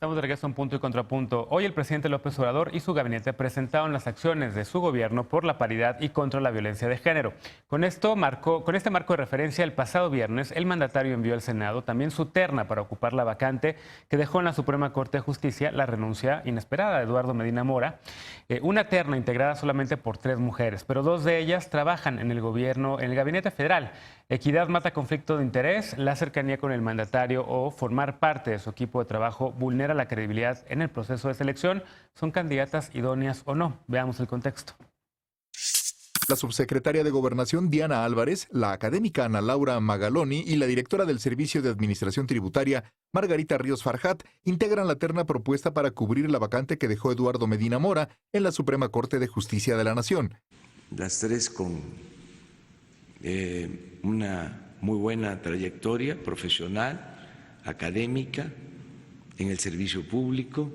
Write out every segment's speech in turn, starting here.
Estamos de regreso en Punto y Contrapunto. Hoy el presidente López Obrador y su gabinete presentaron las acciones de su gobierno por la paridad y contra la violencia de género. Con este marco de referencia, el pasado viernes, el mandatario envió al Senado también su terna para ocupar la vacante que dejó en la Suprema Corte de Justicia la renuncia inesperada de Eduardo Medina Mora. Una terna integrada solamente por 3 mujeres, pero 2 de ellas trabajan en el gobierno, en el gabinete federal. Equidad mata conflicto de interés, la cercanía con el mandatario o formar parte de su equipo de trabajo vulnera la credibilidad en el proceso de selección. ¿Son candidatas idóneas o no? Veamos el contexto. La subsecretaria de Gobernación, Diana Álvarez, la académica Ana Laura Magaloni y la directora del Servicio de Administración Tributaria, Margarita Ríos Farjat, integran la terna propuesta para cubrir la vacante que dejó Eduardo Medina Mora en la Suprema Corte de Justicia de la Nación. Las 3 con una muy buena trayectoria profesional, académica, en el servicio público.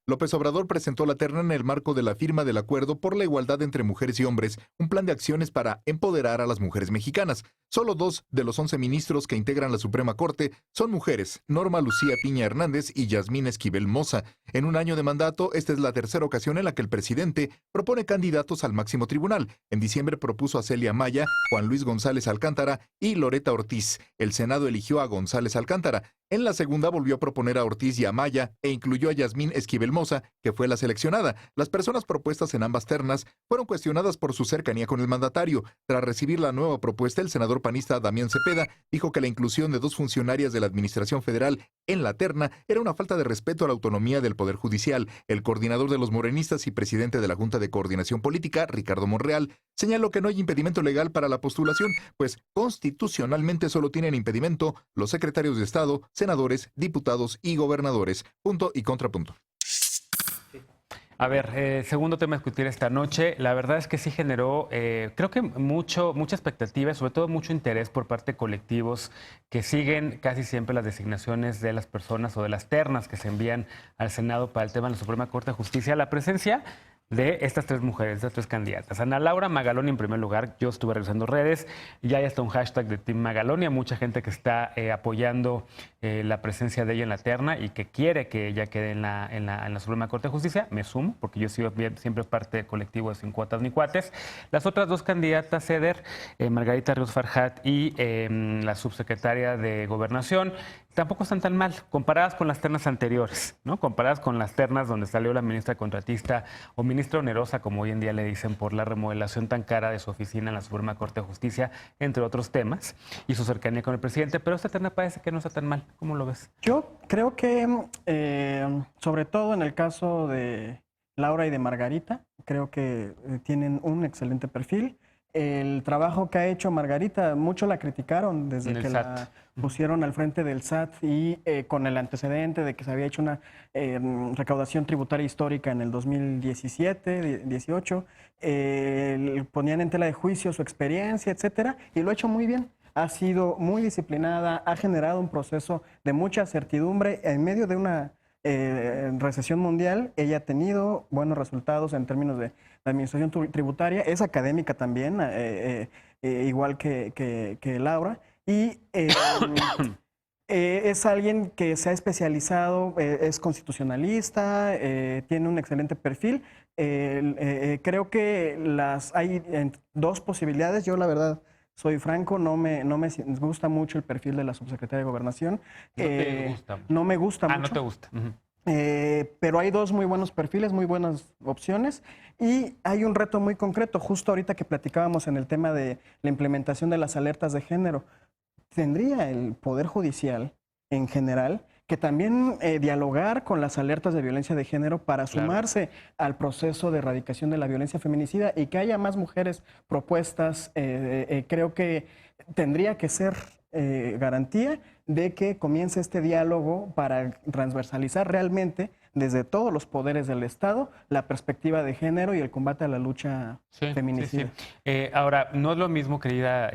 López Obrador presentó la terna en el marco de la firma del Acuerdo por la Igualdad entre Mujeres y Hombres, un plan de acciones para empoderar a las mujeres mexicanas. Solo 2 de los 11 ministros que integran la Suprema Corte son mujeres, Norma Lucía Piña Hernández y Yasmín Esquivel Moza. En un año de mandato, esta es la tercera ocasión en la que el presidente propone candidatos al máximo tribunal. En diciembre propuso a Celia Maya, Juan Luis González Alcántara y Loreta Ortiz. El Senado eligió a González Alcántara. En la segunda volvió a proponer a Ortiz y a Maya e incluyó a Yasmín Esquivel Moza, que fue la seleccionada. Las personas propuestas en ambas ternas fueron cuestionadas por su cercanía con el mandatario. Tras recibir la nueva propuesta, el senador panista Damián Cepeda dijo que la inclusión de 2 funcionarias de la Administración Federal en la terna era una falta de respeto a la autonomía del Poder Judicial. El coordinador de los morenistas y presidente de la Junta de Coordinación Política, Ricardo Monreal, señaló que no hay impedimento legal para la postulación, pues constitucionalmente solo tienen impedimento los secretarios de Estado, senadores, diputados y gobernadores. Punto y contrapunto. A ver, segundo tema a discutir esta noche. La verdad es que sí generó, creo que mucha expectativa, sobre todo mucho interés por parte de colectivos que siguen casi siempre las designaciones de las personas o de las ternas que se envían al Senado para el tema de la Suprema Corte de Justicia. La presencia de estas 3 mujeres, estas 3 candidatas. Ana Laura Magaloni en primer lugar, yo estuve revisando redes, ya hay hasta un hashtag de Team Magaloni, hay mucha gente que está apoyando la presencia de ella en la terna y que quiere que ella quede en la Suprema Corte de Justicia. Me sumo, porque yo he sido siempre parte del colectivo de Sin Cuotas ni Cuates. Las otras 2 candidatas, Eder, Margarita Ríos Farjat y la subsecretaria de Gobernación, tampoco están tan mal, comparadas con las ternas anteriores, ¿no? Comparadas con las ternas donde salió la ministra contratista o ministra onerosa, como hoy en día le dicen, por la remodelación tan cara de su oficina en la Suprema Corte de Justicia, entre otros temas, y su cercanía con el presidente. Pero esta terna parece que no está tan mal. ¿Cómo lo ves? Yo creo que, sobre todo en el caso de Laura y de Margarita, creo que tienen un excelente perfil. El trabajo que ha hecho Margarita, mucho la criticaron desde que la pusieron al frente del SAT y con el antecedente de que se había hecho una recaudación tributaria histórica en el 2017-18, ponían en tela de juicio su experiencia, etcétera, y lo ha hecho muy bien. Ha sido muy disciplinada, ha generado un proceso de mucha certidumbre en medio de una recesión mundial. Ella ha tenido buenos resultados en términos de la administración tributaria, es académica también, igual que Laura, y es alguien que se ha especializado, es constitucionalista, tiene un excelente perfil. Creo que hay 2 posibilidades. Yo, la verdad, soy franco, no me gusta mucho el perfil de la subsecretaria de Gobernación. ¿No te gusta? No me gusta mucho. No te gusta. Pero hay 2 muy buenos perfiles, muy buenas opciones, y hay un reto muy concreto. Justo ahorita que platicábamos en el tema de la implementación de las alertas de género, tendría el Poder Judicial en general que también dialogar con las alertas de violencia de género para sumarse al proceso de erradicación de la violencia feminicida y que haya más mujeres propuestas. Creo que tendría que ser garantía de que comience este diálogo para transversalizar realmente desde todos los poderes del Estado la perspectiva de género y el combate a la lucha feminicida. Ahora, no es lo mismo, querida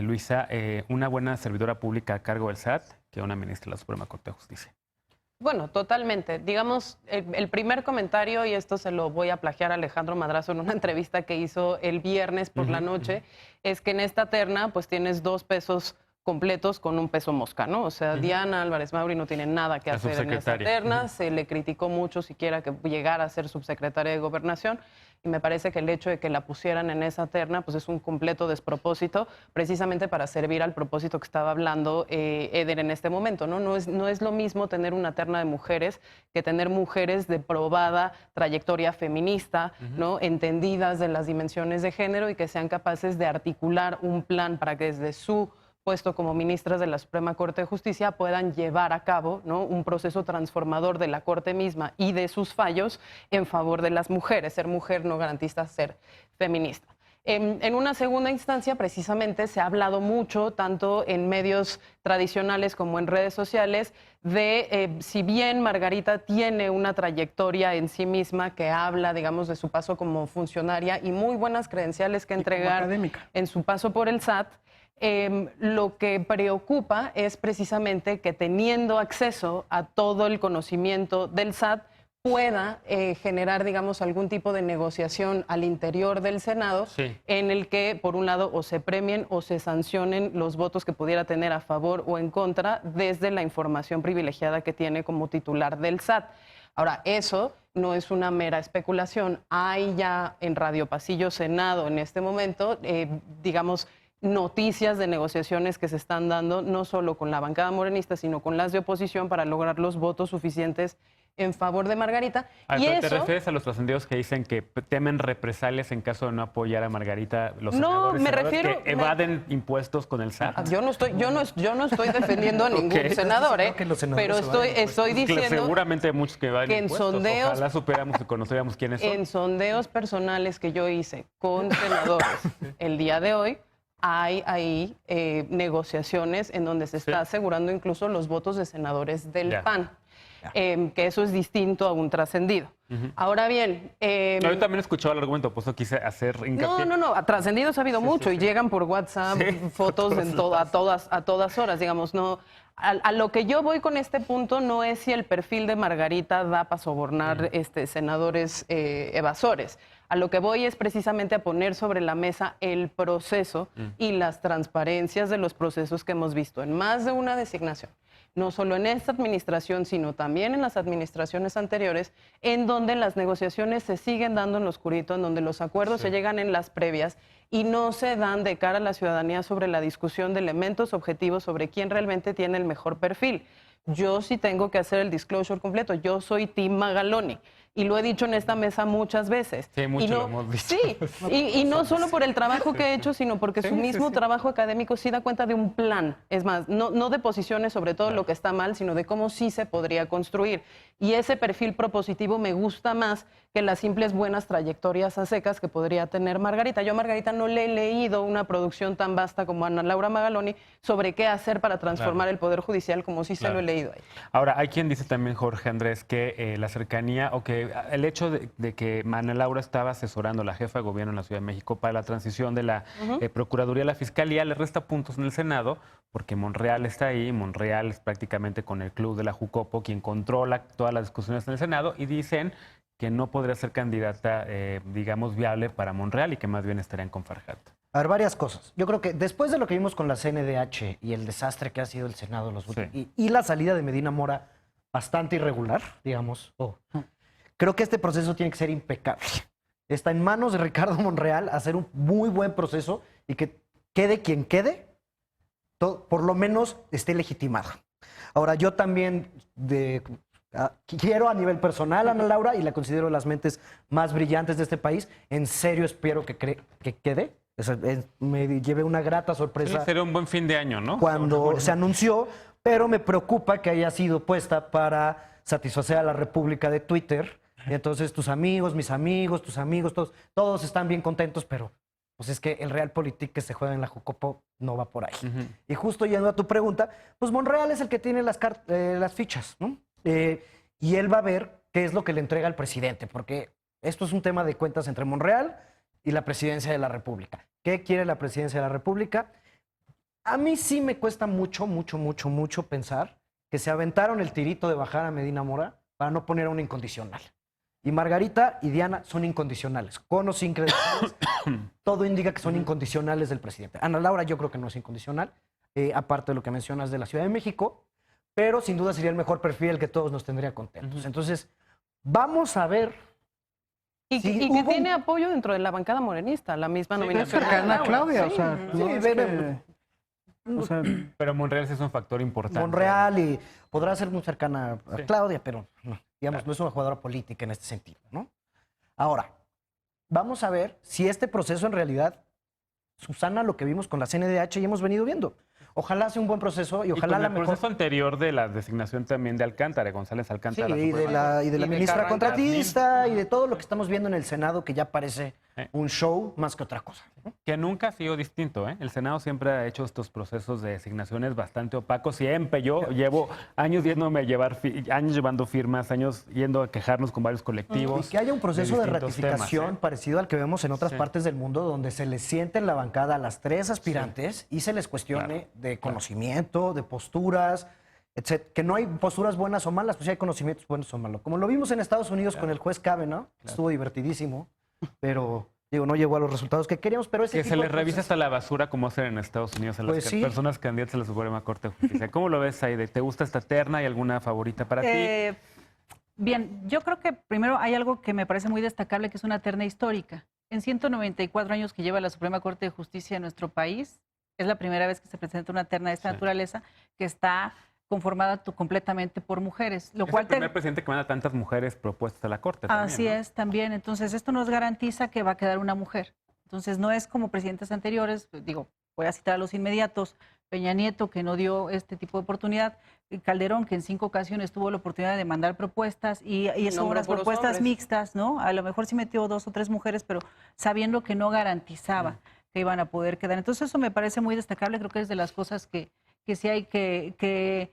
Luisa, una buena servidora pública a cargo del SAT que una ministra de la Suprema Corte de Justicia. Bueno, totalmente. Digamos, el primer comentario, y esto se lo voy a plagiar a Alejandro Madrazo en una entrevista que hizo el viernes por la noche, es que en esta terna pues tienes 2 pesos completos con un peso mosca, ¿no? O sea, Diana Álvarez Mauri no tiene nada que La hacer en esa subsecretaria. terna, se le criticó mucho siquiera que llegara a ser subsecretaria de Gobernación, y me parece que el hecho de que la pusieran en esa terna pues es un completo despropósito, precisamente para servir al propósito que estaba hablando Eder en este momento, ¿no? No es lo mismo tener una terna de mujeres que tener mujeres de probada trayectoria feminista, ¿no? Entendidas de las dimensiones de género y que sean capaces de articular un plan para que desde su puesto como ministras de la Suprema Corte de Justicia puedan llevar a cabo, ¿no?, un proceso transformador de la Corte misma y de sus fallos en favor de las mujeres. Ser mujer no garantiza ser feminista. En una segunda instancia, precisamente, se ha hablado mucho, tanto en medios tradicionales como en redes sociales, de si bien Margarita tiene una trayectoria en sí misma que habla, digamos, de su paso como funcionaria y muy buenas credenciales que entregar en su paso por el SAT, lo que preocupa es precisamente que teniendo acceso a todo el conocimiento del SAT pueda generar, digamos, algún tipo de negociación al interior del Senado en el que, por un lado, o se premien o se sancionen los votos que pudiera tener a favor o en contra desde la información privilegiada que tiene como titular del SAT. Ahora, eso no es una mera especulación. Hay ya en Radio Pasillo Senado en este momento, digamos, noticias de negociaciones que se están dando no solo con la bancada morenista, sino con las de oposición para lograr los votos suficientes en favor de Margarita. Y ¿te refieres a los trascendidos que dicen que temen represalias en caso de no apoyar a Margarita los senadores, refiero que evaden impuestos con el SAT? Yo no estoy defendiendo a ningún senador, pero estoy diciendo seguramente hay muchos que evaden impuestos. Sondeos, ojalá supiéramos y conociéramos quiénes son. En sondeos personales que yo hice con senadores el día de hoy, hay ahí negociaciones en donde se está asegurando incluso los votos de senadores del PAN, que eso es distinto a un trascendido. Ahora bien... yo también he escuchado el argumento, pues no quise hacer hincapié. No, a trascendidos ha habido mucho y llegan por WhatsApp fotos a todas horas, digamos, no... A lo que yo voy con este punto no es si el perfil de Margarita da para sobornar senadores evasores. A lo que voy es precisamente a poner sobre la mesa el proceso y las transparencias de los procesos que hemos visto en más de una designación. No solo en esta administración, sino también en las administraciones anteriores, en donde las negociaciones se siguen dando en lo oscurito, en donde los acuerdos se llegan en las previas y no se dan de cara a la ciudadanía sobre la discusión de elementos objetivos sobre quién realmente tiene el mejor perfil. Yo sí tengo que hacer el disclosure completo. Yo soy Team Magaloni. Y lo he dicho en esta mesa muchas veces. Sí, mucho lo hemos visto. Sí, y no solo por el trabajo que he hecho, sino porque su mismo trabajo académico sí da cuenta de un plan. Es más, no de posiciones sobre todo lo que está mal, sino de cómo sí se podría construir. Y ese perfil propositivo me gusta más que las simples buenas trayectorias a secas que podría tener Margarita. Yo a Margarita no le he leído una producción tan vasta como Ana Laura Magaloni sobre qué hacer para transformar el Poder Judicial como sí se lo he leído ahí. Ahora, hay quien dice también, Jorge Andrés, que la cercanía o que el hecho de que Ana Laura estaba asesorando a la jefa de gobierno en la Ciudad de México para la transición de la Procuraduría a la Fiscalía le resta puntos en el Senado porque Monreal está ahí. Monreal es prácticamente con el club de la Jucopo quien controla todas las discusiones en el Senado y dicen que no podría ser candidata, digamos, viable para Monreal y que más bien estarían con Farjat. A ver, varias cosas. Yo creo que después de lo que vimos con la CNDH y el desastre que ha sido el Senado los últimos, y la salida de Medina Mora bastante irregular, digamos, creo que este proceso tiene que ser impecable. Está en manos de Ricardo Monreal hacer un muy buen proceso y que quede quien quede, por lo menos esté legitimado. Ahora, yo también quiero a nivel personal a Ana Laura y la considero de las mentes más brillantes de este país. En serio espero que quede. Me llevé una grata sorpresa. Sí, sería un buen fin de año, ¿no? Cuando se anunció, pero me preocupa que haya sido puesta para satisfacer a la República de Twitter. Y entonces tus amigos, mis amigos, tus amigos, todos están bien contentos, pero pues es que el realpolitik que se juega en la Jucopo no va por ahí. Y justo yendo a tu pregunta, pues Monreal es el que tiene las fichas, ¿no? Y él va a ver qué es lo que le entrega al presidente, porque esto es un tema de cuentas entre Monreal y la presidencia de la República. ¿Qué quiere la presidencia de la República? A mí sí me cuesta mucho pensar que se aventaron el tirito de bajar a Medina Mora para no poner a una incondicional. Y Margarita y Diana son incondicionales, con o sin credenciales. Todo indica que son incondicionales del presidente. Ana Laura yo creo que no es incondicional. aparte de lo que mencionas de la Ciudad de México, pero sin duda sería el mejor perfil el que todos nos tendría contentos. Entonces, vamos a ver. Y que tiene apoyo dentro de la bancada morenista, la misma Es nominación. cercana a Claudia, Sí. o sea, no Sí, es o sea, Pero Monreal sí es un factor importante. Monreal y podrá ser muy cercana a Sí. Claudia, pero digamos, no es una jugadora política en este sentido, ¿no? Ahora, vamos a ver si este proceso en realidad subsana lo que vimos con la CNDH y hemos venido viendo. Ojalá sea un buen proceso y Y ojalá con la el mejor. proceso anterior de la designación también de Alcántara, González Sí, Alcántara. y de la Y de ministra Carranza. contratista y de todo lo que estamos viendo en el Senado, que ya parece un show más que otra cosa. ¿no? Que nunca ha sido distinto, ¿eh? El Senado siempre ha hecho estos procesos de designaciones bastante opacos. Siempre yo llevo años yéndome a llevar, años llevando firmas, años yendo a quejarnos con varios colectivos. Y que haya un proceso de distintos ratificación temas, ¿eh? parecido al que vemos en otras Sí. partes del mundo, donde se les siente en la bancada a las 3 aspirantes y se les cuestione de conocimiento, de posturas, etc. Que no hay posturas buenas o malas, pues sí hay conocimientos buenos o malos. Como lo vimos en Estados Unidos con el juez Kavanaugh, estuvo divertidísimo, pero digo, no llegó a los resultados que queríamos, pero ese Que tipo se de les revisa procesos- hasta la basura como hacen en Estados Unidos a las Pues sí. personas candidatas a la Suprema Corte de Justicia. ¿Cómo lo ves, Aide? ¿Te gusta esta terna? ¿Hay alguna favorita para ti? Bien, yo creo que primero hay algo que me parece muy destacable, que es una terna histórica. En 194 años que lleva la Suprema Corte de Justicia en nuestro país, es la primera vez que se presenta una terna de esta Sí. naturaleza que está conformada completamente por mujeres, lo Es cual el primer presidente que manda tantas mujeres propuestas a la Corte. Así también, ¿no? es, también. Entonces, esto nos garantiza que va a quedar una mujer. Entonces, no es como presidentes anteriores, digo, voy a citar a los inmediatos, Peña Nieto, que no dio este tipo de oportunidad, y Calderón, que en 5 ocasiones tuvo la oportunidad de mandar propuestas, y son nombró unas puros propuestas hombres. mixtas, ¿no? A lo mejor sí metió 2 o 3 mujeres, pero sabiendo que no garantizaba que iban a poder quedar. Entonces, eso me parece muy destacable, creo que es de las cosas que sí hay que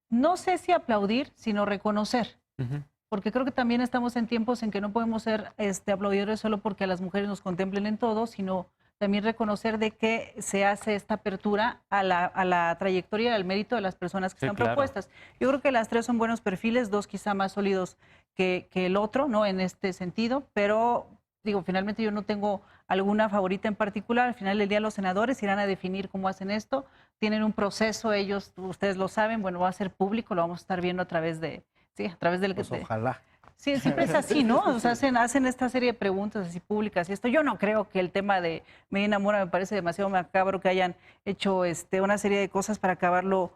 no sé si aplaudir, sino reconocer. Ujú. Porque creo que también estamos en tiempos en que no podemos ser aplaudidores solo porque a las mujeres nos contemplen en todo, sino también reconocer de que se hace esta apertura a la trayectoria y al mérito de las personas que Sí, están claro. propuestas. Yo creo que las 3 son buenos perfiles, 2 quizá más sólidos que el otro, ¿no? En este sentido, pero digo, finalmente yo no tengo alguna favorita en particular. Al final del día los senadores irán a definir cómo hacen esto. Tienen un proceso, ellos, ustedes lo saben, bueno, va a ser público, lo vamos a estar viendo a través del... Pues ojalá. Sí, siempre es así, ¿no? O sea, hacen esta serie de preguntas así públicas y esto. Yo no creo que el tema de Medina Mora me parece demasiado macabro que hayan hecho una serie de cosas para acabarlo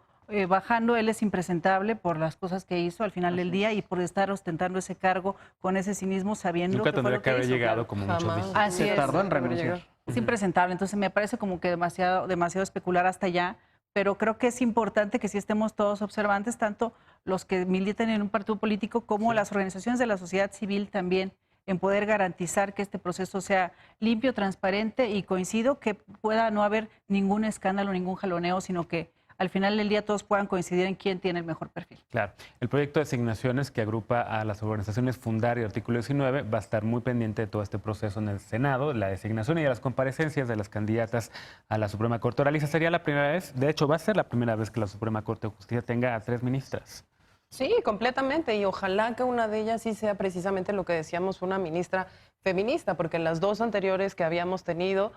bajando. Él es impresentable por las cosas que hizo al final del día y por estar ostentando ese cargo con ese cinismo, sabiendo Nunca que fue tendría lo que haber hizo, llegado claro. como muchos Jamás. dicen. Así se es. tardó en renunciar. Es impresentable, entonces me parece como que demasiado especular hasta allá, pero creo que es importante que sí estemos todos observantes, tanto los que militan en un partido político como las organizaciones de la sociedad civil también, en poder garantizar que este proceso sea limpio, transparente y coincido que pueda no haber ningún escándalo, ningún jaloneo, sino que al final del día todos puedan coincidir en quién tiene el mejor perfil. Claro. El proyecto de asignaciones que agrupa a las organizaciones Fundar y Artículo 19 va a estar muy pendiente de todo este proceso en el Senado, la designación y de las comparecencias de las candidatas a la Suprema Corte. Oraliza, sería la primera vez, de hecho va a ser la primera vez que la Suprema Corte de Justicia tenga a 3 ministras. Sí, completamente. Y ojalá que una de ellas sí sea precisamente lo que decíamos, una ministra feminista, porque las 2 anteriores que habíamos tenido,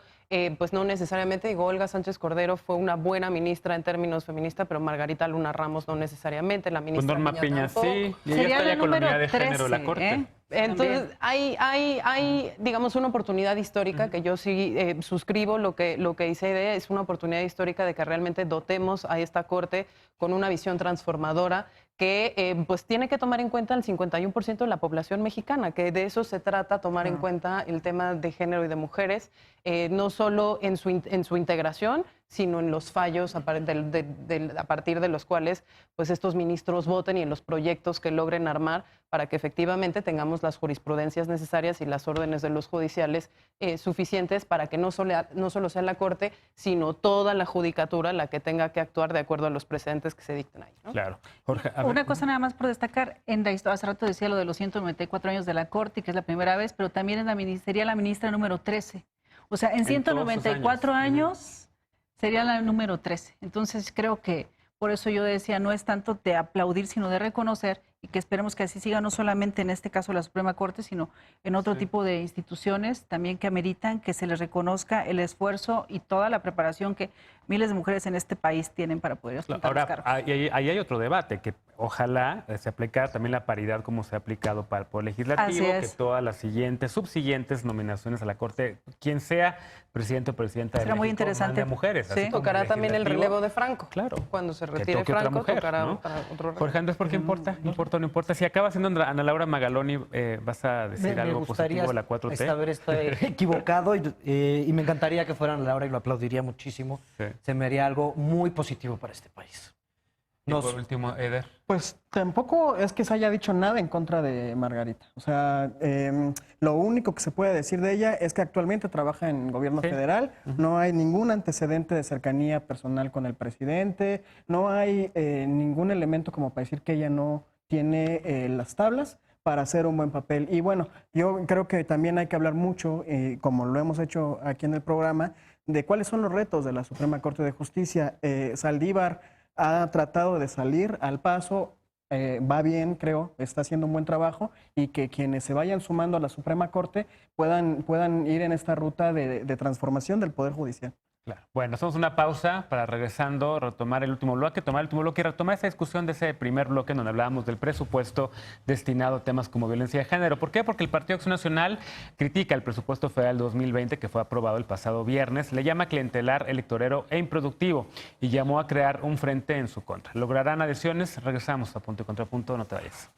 pues no necesariamente, digo, Olga Sánchez Cordero fue una buena ministra en términos feministas, pero Margarita Luna Ramos no necesariamente, la Pues ministra Norma Piña tampoco. sí, y ella Sería está la ya con la número unidad de género de la 13, Corte. ¿eh? Entonces, También. hay, digamos, una oportunidad histórica que yo sí suscribo lo que dice Aide, es una oportunidad histórica de que realmente dotemos a esta Corte con una visión transformadora que pues tiene que tomar en cuenta el 51% de la población mexicana, que de eso se trata, tomar en cuenta el tema de género y de mujeres, no solo en su integración, sino en los fallos a partir de los cuales pues estos ministros voten y en los proyectos que logren armar para que efectivamente tengamos las jurisprudencias necesarias y las órdenes de los judiciales suficientes para que no solo sea la Corte, sino toda la judicatura la que tenga que actuar de acuerdo a los precedentes que se dicten ahí, ¿no? Claro. Jorge, a ver. Una cosa nada más por destacar, en la historia, hace rato decía lo de los 194 años de la Corte, y que es la primera vez, pero también sería la ministra número 13. O sea, en En todos sus 194 años. años sería la número 13. Entonces creo que por eso yo decía, no es tanto de aplaudir, sino de reconocer y que esperemos que así siga, no solamente en este caso la Suprema Corte, sino en otro tipo de instituciones también que ameritan que se les reconozca el esfuerzo y toda la preparación que miles de mujeres en este país tienen para poder ostentar los Ahora, cargos. ahí hay otro debate, que ojalá se aplicara también la paridad como se ha aplicado para el Poder Legislativo, Así que es. todas las siguientes, subsiguientes nominaciones a la Corte, quien sea presidente o presidenta de Será muy México, interesante. mande a mujeres. Sí. así como Tocará también el legislativo. relevo de Franco. Claro. Cuando se Que retire toque otra Franco, mujer, tocará ¿no? para otro relevo. Jorge Andrés, ¿por qué importa? ¿Importa o no importa? Si acaba siendo Ana Laura Magaloni, ¿vas a decir Me algo gustaría positivo de la 4T? saber estoy equivocado y me encantaría que fueran Laura y lo aplaudiría muchísimo. Sí. Se me haría algo muy positivo para este país. Y Nos- por último, Eder. Pues tampoco es que se haya dicho nada en contra de Margarita. O sea, lo único que se puede decir de ella es que actualmente trabaja en gobierno Sí. federal, no hay ningún antecedente de cercanía personal con el presidente, no hay ningún elemento como para decir que ella no tiene las tablas para hacer un buen papel. Y bueno, yo creo que también hay que hablar mucho, como lo hemos hecho aquí en el programa, de cuáles son los retos de la Suprema Corte de Justicia. Saldívar ha tratado de salir al paso, va bien, creo, está haciendo un buen trabajo y que quienes se vayan sumando a la Suprema Corte puedan ir en esta ruta de transformación del Poder Judicial. Claro. Bueno, hacemos una pausa para regresando, retomar el último bloque, y retomar esa discusión de ese primer bloque en donde hablábamos del presupuesto destinado a temas como violencia de género. ¿Por qué? Porque el Partido Acción Nacional critica el presupuesto federal 2020 que fue aprobado el pasado viernes, le llama clientelar, electorero e improductivo y llamó a crear un frente en su contra. ¿Lograrán adhesiones? Regresamos a Punto y Contrapunto, no te vayas.